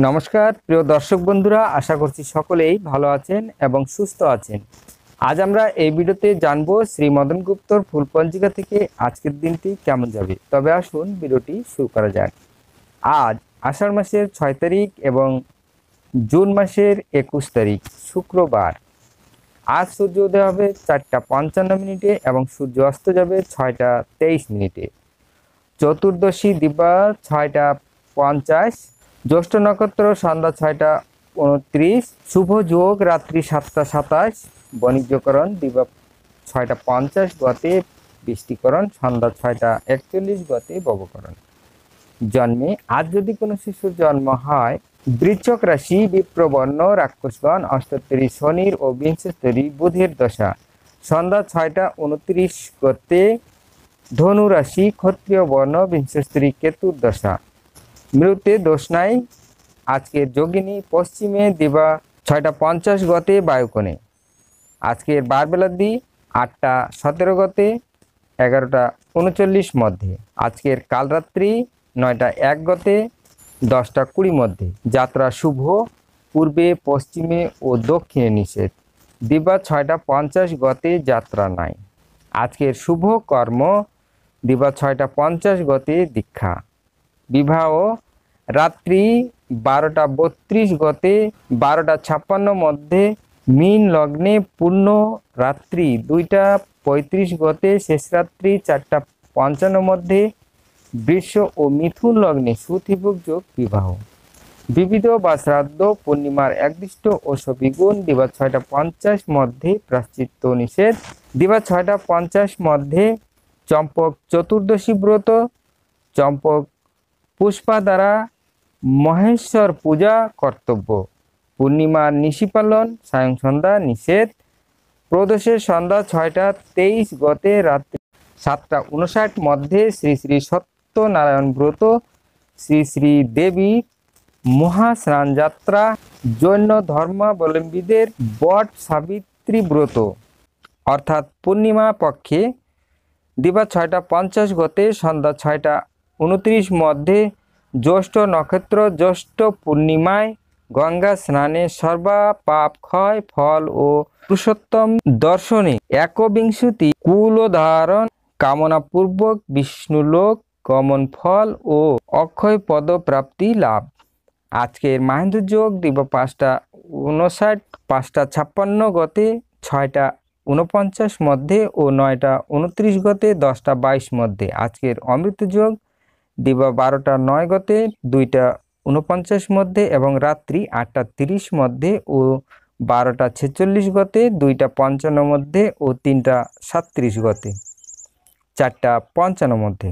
নমস্কার প্রিয় দর্শক বন্ধুরা, আশা করছি সকলেই ভালো আছেন এবং সুস্থ আছেন। আজ আমরা এই ভিডিওতে জানবো শ্রী মদন গুপ্তর ফুল পঞ্জিকা থেকে আজকের দিনটি কেমন যাবে। তবে আসুন ভিডিওটি শুরু করা যাক। আজ আষাঢ় মাসের 6 তারিখ এবং জুন মাসের 21 তারিখ শুক্রবার। আজ সূর্য উদয় হবে 4টা 55 এবং সূর্য অস্ত যাবে 6টা 23। চতুর্দশী দিবা 6টা 50, জ্যৈষ্ঠ নক্ষত্র সন্ধ্যা 6টা 29, শুভ যোগ রাত্রি 7টা 27, বণিজ্যকরণ দিবা 6টা 50 গতে বৃষ্টিকরণ, সন্ধ্যা 6টা 41 গতে ববকরণ। জন্মে আজ যদি কোনো শিশুর জন্ম হয়, বৃশ্চিক রাশি বিপ্রবর্ণ রাক্ষসগণ, 78 শনির ও 72 বুধের দশা, সন্ধ্যা 6টা 29 গতে ধনু রাশি ক্ষত্রিয় বর্ণ, 72 কেতুর দশা। মৃত্যুতে দোষ নাই। আজকের যোগিনী পশ্চিমে দিবা 6টা 50 গতে বায়ুকোণে। আজকের বারবেলাদি 8টা 17 গতে 11টা 39 মধ্যে। আজকের কালরাত্রি 9টা 1 গতে 10টা 20 মধ্যে। যাত্রা শুভ, পূর্বে পশ্চিমে ও দক্ষিণে নিষেধ। দিবা 6টা 50 গতে যাত্রা নাই। আজকের শুভ কর্ম দিবা 6টা 50 গতে দীক্ষা। বিবাহ রাত্রি 12টা 32 গতে 12টা 56 মধ্যে। মীন লগ্নে পূর্ণ রাত্রি 2টা 35 গতে, শেষ রাত্রি 4টা 55 মধ্যে। বৃষ ও মিথুন লগ্নে সুতিভোগ যোগ বিবাহ। বিবিধ বা শ্রাদ্ধ পূর্ণিমার একদিষ্ট ও সবিগুণ দিবা 6টা 50 মধ্যে প্রাশ্চিত্য নিষেধ। দিবা 6টা 50 মধ্যে চম্পক চতুর্দশী ব্রত, চম্পক পুষ্পা দ্বারা মহেশ্বর পূজা কর্তব্য। পূর্ণিমার নিশি পালন সায়ং সন্ধ্যা নিষেধ। প্রদোষের সন্ধ্যা 6টা 23 গতে রাত্রি 7টা 59 মধ্যে। শ্রী শ্রী সত্যনারায়ণ ব্রত, শ্রী শ্রী দেবী মহাস্নান যাত্রা, জৈন ধর্মাবলম্বীদের বট সাবিত্রী ব্রত অর্থাৎ পূর্ণিমা পক্ষে দিবা 6টা 50 গতে সন্ধ্যা 6টা 29 মধ্যে। জ্যৈষ্ঠ নক্ষত্র জ্যৈষ্ঠ পূর্ণিমায় গঙ্গা স্নানে সর্বা পাপ ক্ষয় ফল ও পুরুষোত্তম দর্শনে 21 কুলোদাহরণ কামনাপূর্বক বিষ্ণুলোক গমন ফল ও অক্ষয় পদ প্রাপ্তি লাভ। আজকের মাহেন্দ্র যোগ দিবা 5টা 59, 5টা 56 গতে 6টা 49 মধ্যে ও 9টা 29 গতে 10টা 22 মধ্যে। আজকের অমৃত যোগ দিবা 12টা 9 গতে 2টা 49 মধ্যে এবং রাত্রি 8টা 30 মধ্যে ও 12টা 46 গতে 2টা 55 মধ্যে ও 3টা 37 গতে 4টা 55 মধ্যে।